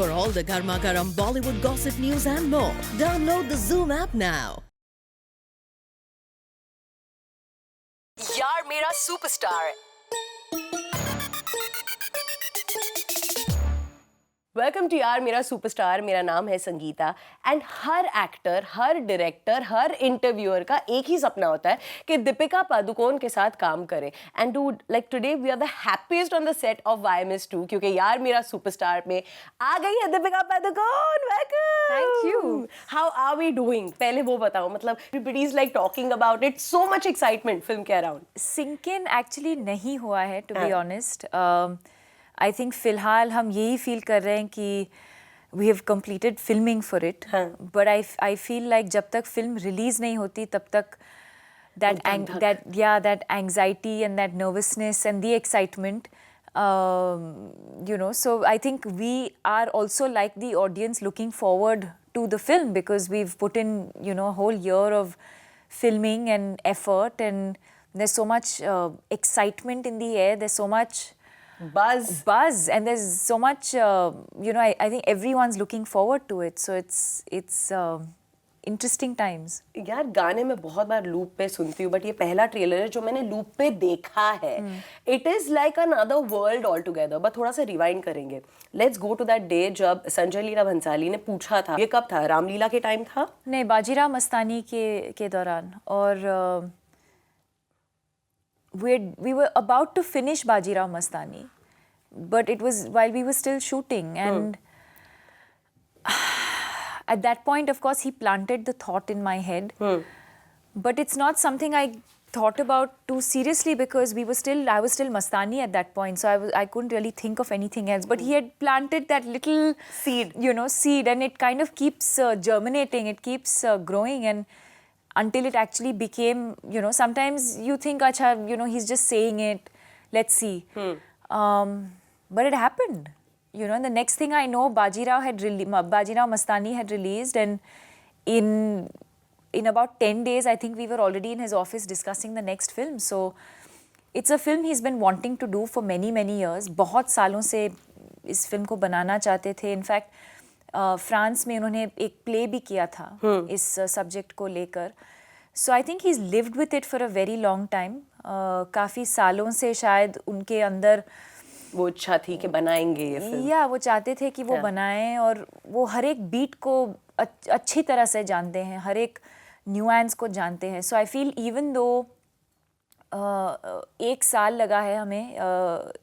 For all the Garma Garam Bollywood gossip news and more, download the Zoom app now. यार मेरा superstar. Welcome to यार मेरा superstar. मेरा नाम है Sangeeta and her actor, her director, her interviewer का एक ही सपना होता है कि दीपिका पादुकोण के साथ काम करें। And do like today we are the happiest on the set of YMS2 क्योंकि यार मेरा सुपरस्टार में आ गई है Deepika Padukone. Welcome. Thank you. How are we doing? पहले वो बताओ, मतलब everybody is like talking about it, so much excitement film के अराउंड। सिंक इन एक्चुअली नहीं हुआ है to be honest. I think फिलहाल हम यही फील कर रहे हैं कि we have completed filming for it, but I feel like जब तक फिल्म रिलीज नहीं होती तब तक that anxiety and that nervousness and the excitement, so I think we are also like the audience looking forward to the film because we've put in a whole year of filming and effort, and there's so much excitement in the air, there's so much buzz and there's so much I think everyone's looking forward to it, so it's interesting times. यार गाने में बहुत बार loop पे सुनती हूँ, but ये पहला trailer है जो मैंने लूप पे देखा है। It is like another world all together. But थोड़ा सा रिवाइंड करेंगे, let's go to that day जब संजय लीला भंसाली ने पूछा था। ये कब था? रामलीला के टाइम था? नहीं, बाजीराव मस्तानी के दौरान। और we were about to finish Bajirao Mastani, but it was while we were still shooting, and at that point, of course, he planted the thought in my head, but it's not something I thought about too seriously because I was still Mastani at that point, so I couldn't really think of anything else. But he had planted that little seed, and it kind of keeps germinating, it keeps growing, and until it actually became, sometimes you think, acha, he's just saying it, let's see. But it happened, and the next thing I know, Bajirao Mastani had released, and in about 10 days, I think we were already in his office discussing the next film. So it's a film he's been wanting to do for many, many years. बहुत सालों से इस film को बनाना चाहते थे. In fact, France में उन्होंने एक प्ले भी किया था इस सब्जेक्ट को लेकर. So I think he is lived with it for a very long time. काफ़ी सालों से शायद उनके अंदर वो इच्छा थी कि बनाएंगे ये फिल्म, या वो चाहते थे कि वो बनाएं, और वो हर एक बीट को अच्छी तरह से जानते हैं, हर एक न्यूएंस को जानते हैं. सो आई फील इवन दो 1 साल लगा है हमें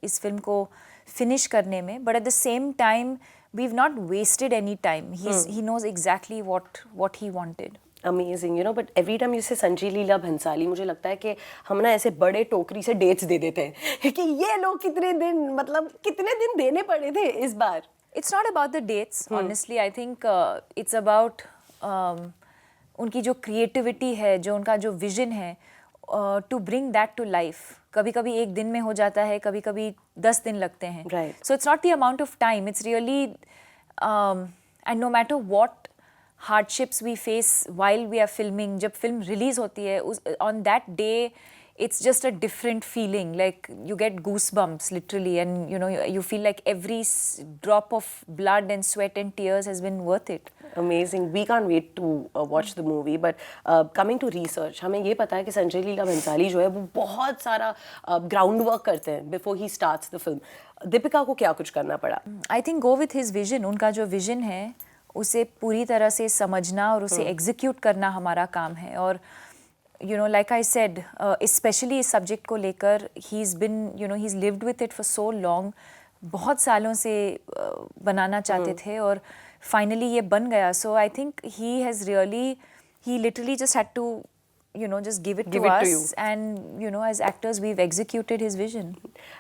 इस फिल्म को फिनिश करने में, but at the same time we've not wasted any time. He knows exactly what he wanted. Amazing, but every time you say Sanjay Leela Bhansali, मुझे लगता है कि हम ना ऐसे बड़े टोकरी से डेट्स दे देते हैं कि ये लोग कितने दिन देने पड़े थे इस बार. It's not about the dates, honestly. I think it's about उनकी जो creativity है, जो उनका जो vision है, to bring that to life. कभी-कभी 1 दिन में हो जाता है, कभी-कभी 10 दिन लगते हैं. Right. So it's not the amount of time. It's really, and no matter what hardships we face while we are filming, जब film release होती है, on that day, it's just a different feeling. Like you get goosebumps literally, and you feel like every drop of blood and sweat and tears has been worth it. Amazing. We can't wait to watch the movie. But coming to research, हमें ये पता है कि संजय लीला भंसाली जो है वो बहुत सारा ग्राउंड वर्क करते हैं before he starts the film. Deepika को क्या कुछ करना पड़ा? I think go with his vision. उनका जो विजन है उसे पूरी तरह से समझना और उसे एग्जीक्यूट करना हमारा काम है. और like I said, especially इस सब्जेक्ट को लेकर, he's lived with it for so long. बहुत सालों से बनाना चाहते थे और finally ये बन गया. So I think he literally just had to, just give it to us. And, as actors, we've executed his vision.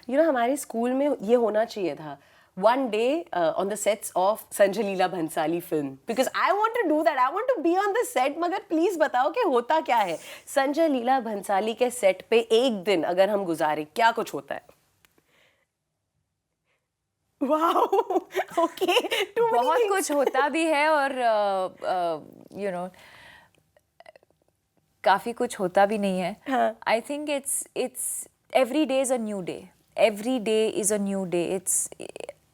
हमारे स्कूल में ये होना चाहिए था. One day on the sets of Sanjay Leela Bhansali film, because I want to do that. I want to be on the set. मगर please बताओ कि होता क्या है संजय लीला भंसाली के सेट पे एक दिन अगर हम गुजारे, क्या कुछ होता है? Wow, okay. बहुत कुछ होता भी है और काफी कुछ होता भी नहीं है. I think it's every day is a new day. Every day is a new day.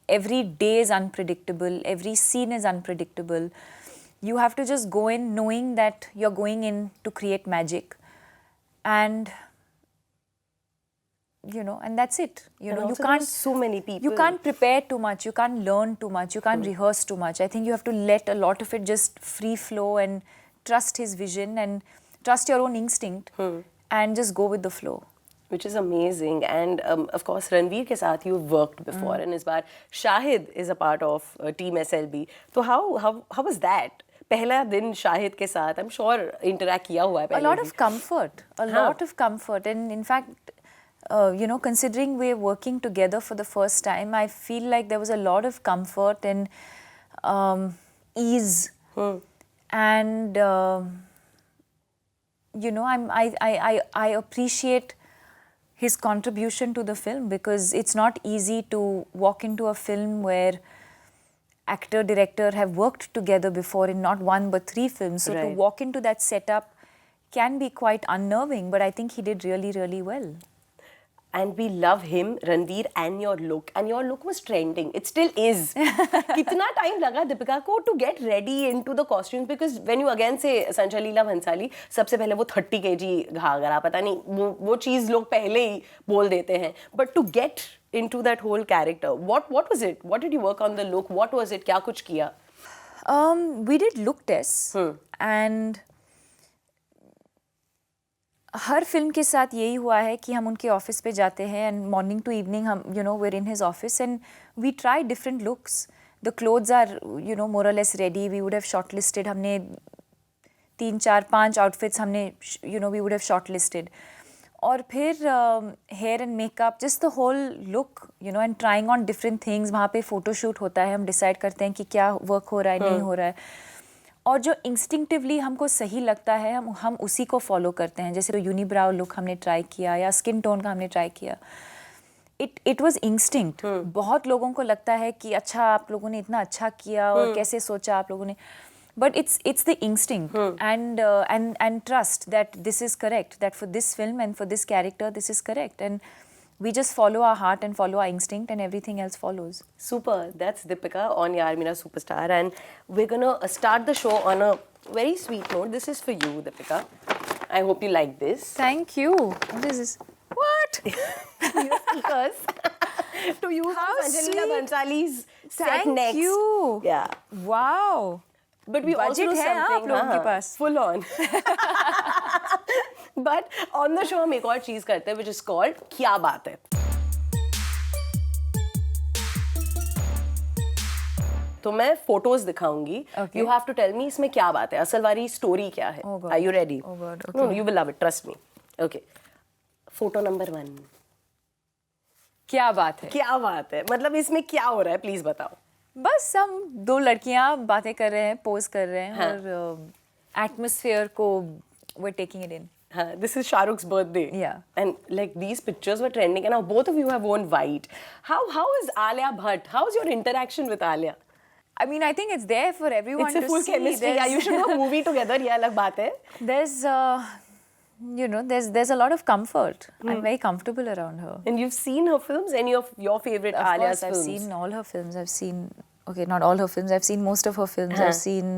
every day is unpredictable, every scene is unpredictable. You have to just go in knowing that you're going in to create magic, and and that's it. You And know, you also can't. there's so many people. You can't prepare too much. You can't learn too much. You can't rehearse too much. I think you have to let a lot of it just free flow and trust his vision and trust your own instinct and just go with the flow. Which is amazing. And of course, Ranveer ke saath you've worked before, and इस बार Shahid is a part of Team SLB. So how was that? पहला दिन शाहिद के साथ, I'm sure interact किया हुआ है पहले. A lot of comfort. A lot of comfort. And in fact, considering we're working together for the first time, I feel like there was a lot of comfort and ease. And I appreciate his contribution to the film, because it's not easy to walk into a film where actor, director have worked together before in not one but 3 films. So to walk into that setup can be quite unnerving, but I think he did really, really well. And we love him, Ranveer, and your look. And your look was trending. It still is. कितना time लगा Deepika को to get ready into the costumes? Because when you again say Sanjay Leela Bhansali, सबसे पहले वो 30 kg Ghaghara, पता नहीं वो चीज़ लोग पहले ही बोल देते हैं. But to get into that whole character, what was it? What did you work on the look? What was it? क्या कुछ किया? We did look tests, and her film के साथ यही हुआ है कि हम उनके ऑफिस पे जाते हैं, एंड मॉर्निंग टू इवनिंग हम we're in his office and we try different looks. The clothes are more or less ready. We would have shortlisted. हमने 3, 4, 5 outfits हमने we would have shortlisted. और फिर hair and makeup, just the whole look, and trying on different things. वहाँ पे photo shoot होता है, हम decide करते हैं कि क्या वर्क हो रहा है, नहीं हो रहा है, और जो इंस्टिंक्टिवली हमको सही लगता है हम उसी को फॉलो करते हैं. जैसे तो यूनिब्राउ लुक हमने ट्राई किया या स्किन टोन का हमने ट्राई किया. It was instinct. बहुत लोगों को लगता है कि अच्छा आप लोगों ने इतना अच्छा किया और कैसे सोचा आप लोगों ने, but it's the instinct and trust that this is correct, that for this film and for this character this is correct, and we just follow our heart and follow our instinct, and everything else follows. Super. That's Deepika on Yaar Mera Superstar, and we're gonna start the show on a very sweet note. This is for you, Deepika. I hope you like this. Thank you. What is this? What? Your speakers. To use How Sanjay Leela sweet. Bhansali's set Thank next. you. Yeah. Wow. But we also Budget do है आप something. लोगों के पास. Full on. But on the show हम एक और चीज करते हैं, which is called क्या बात है. तो मैं फोटोज दिखाऊंगी. Okay. You have to tell me इसमें क्या बात है, असल वाली स्टोरी क्या है. Oh God. Are you ready? Oh God, okay. No, you will love it. Trust me. Okay. Photo number 1. क्या बात है? क्या बात है, मतलब इसमें क्या हो रहा है, प्लीज बताओ. बस हम 2 लड़कियां बातें कर रहे हैं, पोज कर रहे हैं, और एटमॉस्फेयर को we're taking it in. This is Shah Rukh's birthday. Yeah. And like these pictures were trending, and now both of you have worn white. How is Alia Bhatt? How's your interaction with Alia? I mean, I think it's there for everyone It's a to full see. chemistry. Yeah, you should do a movie together. ये अलग बात है. There's there's a lot of comfort. I'm very comfortable around her. And you've seen her films? Any of your favorite Of Alia's course, I've films? seen all her films. I've seen, okay, not all her films. I've seen most of her films. I've seen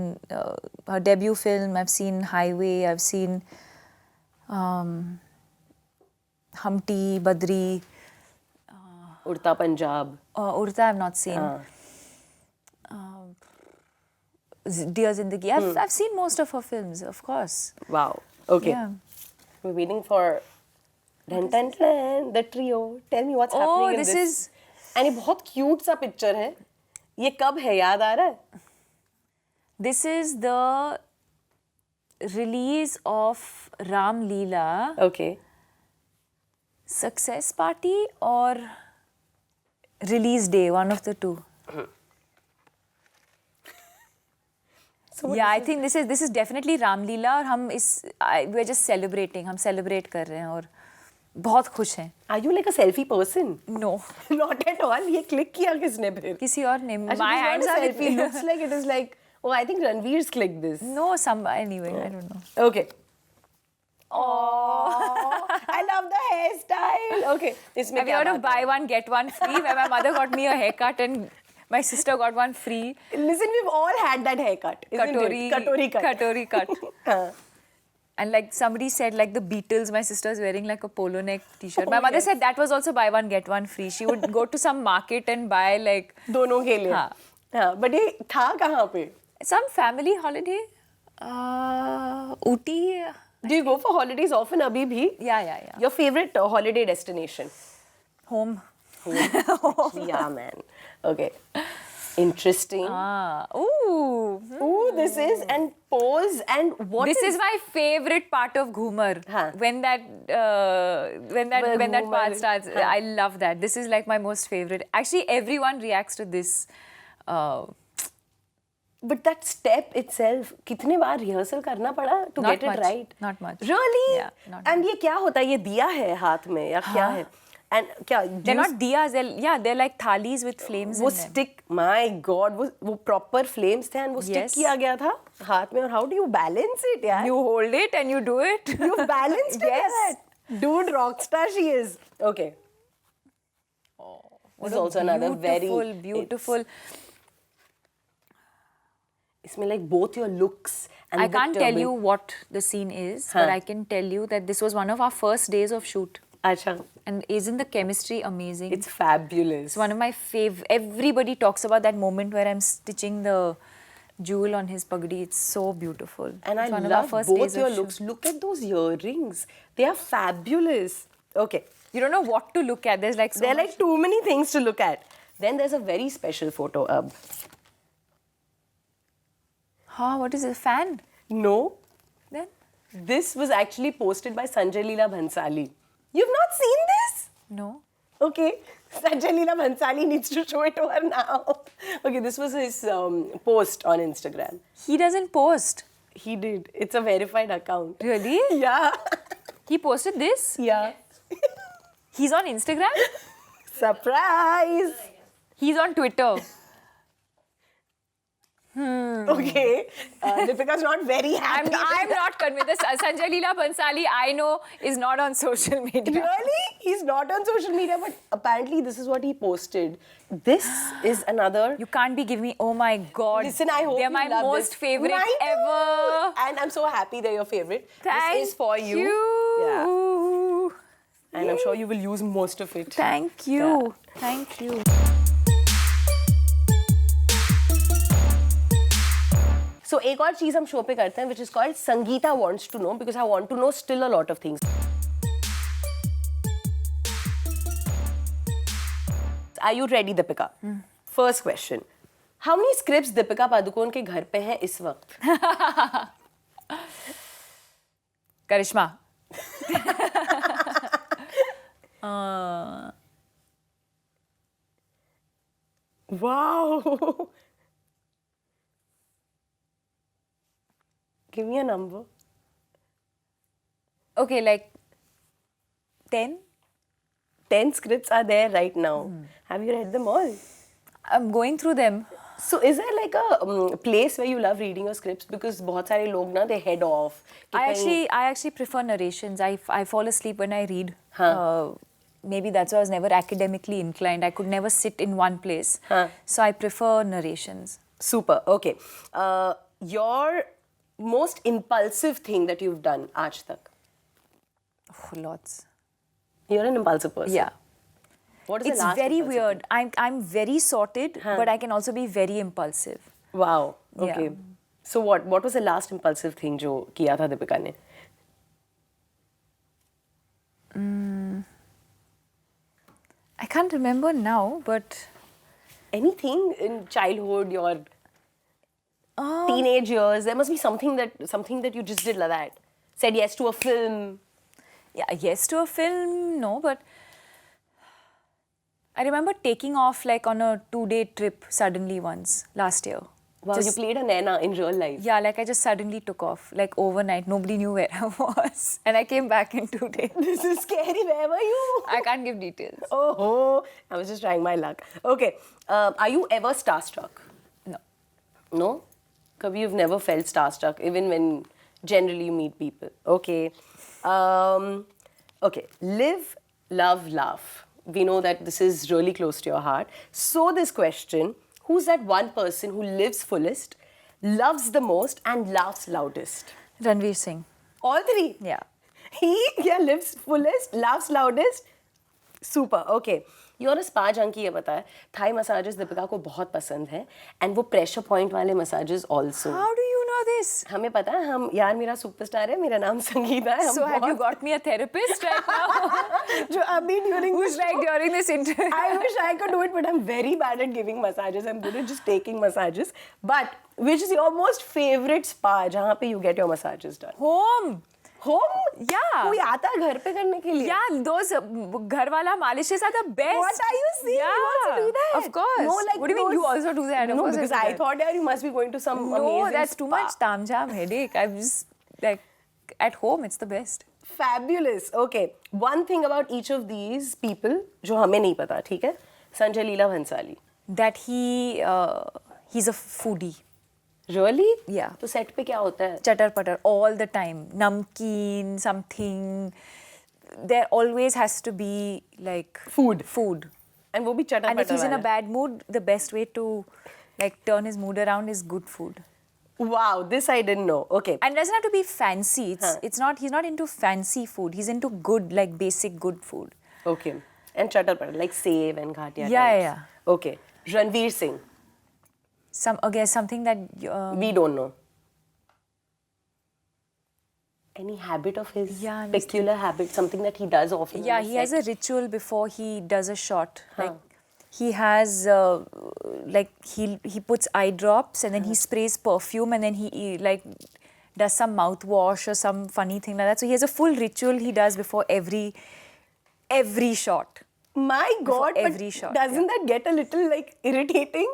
her debut film. I've seen Highway. I've seen Humpty, Badri. Udta Punjab. Urta I've not seen. Dear Zindagi. I've seen most of her films, of course. Wow. Okay. Yeah. We're waiting for the trio. Tell me what's happening in this this. And ये बहुत cute सा picture है. ये कब है, याद आ रहा है? This is the release of Ram Leela Okay. success party or release day, one of the two. So Yeah, I think this is definitely Ram Leela, और हम we're just celebrating. हम celebrate कर रहे हैं और बहुत खुश हैं. Are you like a selfie person? No. Not at all. ये click किया किसने फिर? किसी और ने. Actually, My it's not hands a are with selfie. me. Looks like it is like, oh, I think Ranveer's clicked this. No, anyway, I don't know. Okay. Oh, I love the hairstyle. Okay, इसमें Have you क्या heard of बात है? buy one get one free, where my mother got me a haircut and My sister got one free. Listen, we've all had that haircut, isn't it? Katori cut. Katori cut. And like somebody said, like the Beatles, my sister's wearing like a polo neck t-shirt. My mother said that was also buy one get one free. She would go to some market and buy like दोनों के लिए. हाँ. हाँ. But ये था कहाँ पे? some family holiday. Ooty. Do you go for holidays often? अभी भी? Yeah. Your favorite holiday destination? Home. Yeah, man. Okay. Interesting. Ooh. Ooh, this is and pose and what This is my favorite part of Ghumar. Huh. When that Ghumar part is- starts, I love that. This is like my most favorite. Actually, everyone reacts to this. But that step itself, कितने बार rehearsal करना पड़ा to Not get it much, right? not much. Really? Yeah, not And ये क्या होता है? ये दिया है हाथ में या क्या है? And क्या? They're not diyas. They're like thalis with flames वो in them. stick, my God, वो proper flames थे and वो stick Yes. किया गया था हाथ में और how do you balance it यार? You hold it and you do it. You balanced it Yes. like that. Dude, rockstar she is. Okay. This is also another very beautiful. इसमें like both your looks and I the can't tell turban. you what the scene is, Huh. but I can tell you that this was one of our first days of shoot. अच्छा. And isn't the chemistry amazing? It's fabulous. It's one of my everybody talks about that moment where I'm stitching the jewel on his pagdi. It's so beautiful. And it's I one of our love first both days your of looks. shoot. Look at those earrings. They are fabulous. Okay. You don't know what to look at. There's like so There are much. like too many things to look at. Then there's a very special photo. What is it? A fan? No. Then? This was actually posted by Sanjay Leela Bhansali. You've not seen this? No. Okay. Sanjay Leela Bhansali needs to show it to her now. Okay, this was his post on Instagram. He doesn't post. He did. It's a verified account. Really? Yeah. He posted this? Yeah. He's on Instagram? Surprise! He's on Twitter. Okay. Deepika's not very happy. I'm not convinced. This Sanjay Leela Bhansali, I know, is not on social media. Really? He's not on social media, but apparently this is what he posted. This is another. You can't be giving me, oh my God. Listen, I hope they're you my love most this. favorite Mine too. ever. And I'm so happy they're your favorite. Thank this is for you. you. Yeah. And I'm sure you will use most of it. Thank you. Thank you. So एक और चीज हम show पे करते हैं, which is called Sangeeta wants to know, because I want to know still a lot of things. Are you ready, Deepika? First question. How many scripts Deepika Padukone के घर पे हैं इस वक्त? Karishma. Wow. Give me a number. Okay, like 10? 10 scripts are there right now. Have you read them all? I'm going through them. So is there like a place where you love reading your scripts? Because बहुत सारे लोग ना they head off. कि कहीं- I actually prefer narrations. I fall asleep when I read. Huh. Maybe that's why I was never academically inclined. I could never sit in one place. Huh. So I prefer narrations. Super. Okay. Your most impulsive thing that you've done आज तक? Oh, lots. You're an impulsive person. Yeah. What is It's the last very impulsive weird. I'm very sorted, Huh. but I can also be very impulsive. thing? Wow. Okay. Yeah. So what was the last impulsive thing जो किया था दीपिका ने? I can't remember now, but Anything in childhood, your teenage years, there must be something that you just did like that. Said yes to a film. yeah, yes to a film, no, but I remember taking off like on a 2-day trip suddenly once last year. Wow, Just- you played a Naina in real life. Yeah, like I just suddenly took off, like overnight. Nobody knew where I was. And I came back in 2 days. This is scary. Where were you? I can't give details. Oh, I was just trying my luck. Okay. Are you ever starstruck? No. No? Kabhi you've never felt starstruck, even when generally you meet people. Okay. Okay. Live, love, laugh. We know that this is really close to your heart. So this question, who's that one person who lives fullest, loves the most, and laughs loudest? Ranveer Singh. All three? Yeah. He lives fullest, laughs loudest. Super. Okay. You're a spa junkie, ये पता है. Thai massages Deepika को बहुत पसंद है, and वो pressure point वाले massages also. How do you know this? हमें पता है, हम यार मेरा सुपरस्टार है, मेरा नाम संगीता है. So have you got me a therapist right now? जो अभी during Who's like during this interview? I wish I could do it, but I'm very bad at giving massages. I'm good at just taking massages. But which is your most favorite spa जहाँ पे you get your massages done? Home. Home? Yeah. कोई आता है घर पे करने के लिए? Yeah, those घर वाला मालिशेस are the best. What are you saying? Yeah, You also do that? of course. No, like what do you mean those- you also do that? Of No, course because do I that. thought you must be going to some No, amazing that's too spa. much tamjam headache. I'm just like at home. It's the best. Fabulous. Okay. One thing about each of these people जो हमें नहीं पता, ठीक है? Sanjay Leela Bhansali. That he's a foodie. Really? Yeah. तो set पे क्या होता है? Chatter putter all the time. Namkeen, something. There always has to be like Food. Food. And वो भी चटर And if he's in a वाला. bad mood, the best way to like turn his mood around is good food. Wow, this I didn't know. Okay. And it doesn't have to be fancy. It's not. He's not into fancy food. He's into good, like basic good food. Okay. And chatar patar, like Sev and Ghatia. Yeah, types. yeah. Okay. Ranveer Singh. Something that We don't know. Any habit of his? Yeah, I'm Peculiar habit, something that he does often. yeah, on the he has set. a ritual before he does a shot. Huh. Like he has like he puts eye drops and then he sprays perfume and then he like does some mouthwash or some funny thing like that. So he has a full ritual he does before every shot. My God, but every shot, doesn't that get a little like irritating?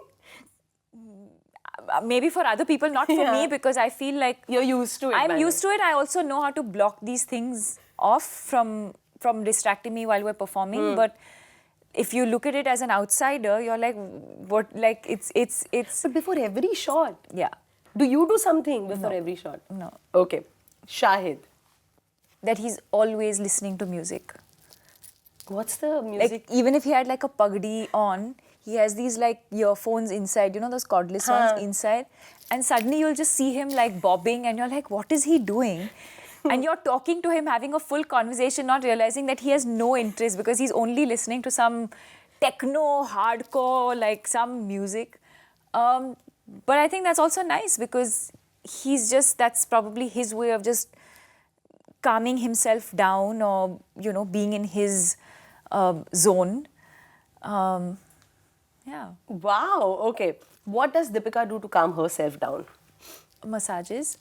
Maybe for other people, not for Yeah. me, because I feel like You're used to it. I'm used to it. I also know how to block these things off from distracting me while we're performing. But if you look at it as an outsider, you're like, what? Like it's But before every shot, yeah. do you do something before every shot? No. Okay. Shahid. That he's always listening to music. What's the music? Like even if he had like a pagdi on, he has these like earphones inside, you know those cordless ones inside, and suddenly you'll just see him like bobbing and you're like, what is he doing? And you're talking to him, having a full conversation, not realizing that he has no interest because he's only listening to some techno, hardcore, like some music. But I think that's also nice because that's probably his way of just calming himself down or, being in his zone. Yeah. Wow. Okay. What does Deepika do to calm herself down? Massages.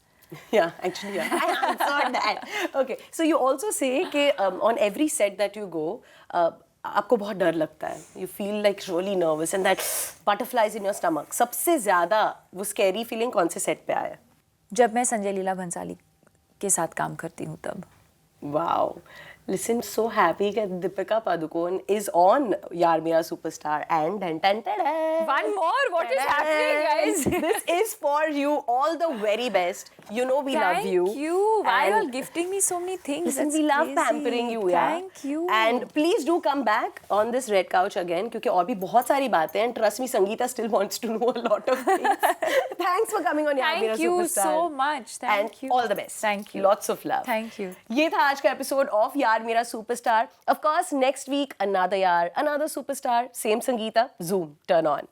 Yeah, actually, yeah. I answered that. Okay. So you also say that on every set that you go, आपको बहुत डर लगता है. You feel like really nervous and that butterflies in your stomach. सबसे ज़्यादा वो scary feeling कौन से set पे आया? जब मैं संजय लीला भंसाली के साथ काम करती हूँ तब. Wow. Listen, so happy that Deepika Padukone is on Yaar Mera Superstar and One more? What is happening, guys? This is for you. All the very best. You know we love you. Thank you. Why are you all And gifting me so many things? listen, That's we love crazy. pampering you, yeah. Thank you. And please do come back on this red couch again क्योंकि और भी बहुत सारी बातें हैं. And trust me, Sangeeta still wants to know a lot of things. Thanks for coming on Yaar Mera Thank you Superstar. so much. Thank and you. all the best. Thank you. Lots of love. Thank you. ये था आज का episode of यार मेरा superstar. Of course, next week another Yaar, another superstar, same Sangeeta. Zoom, turn on.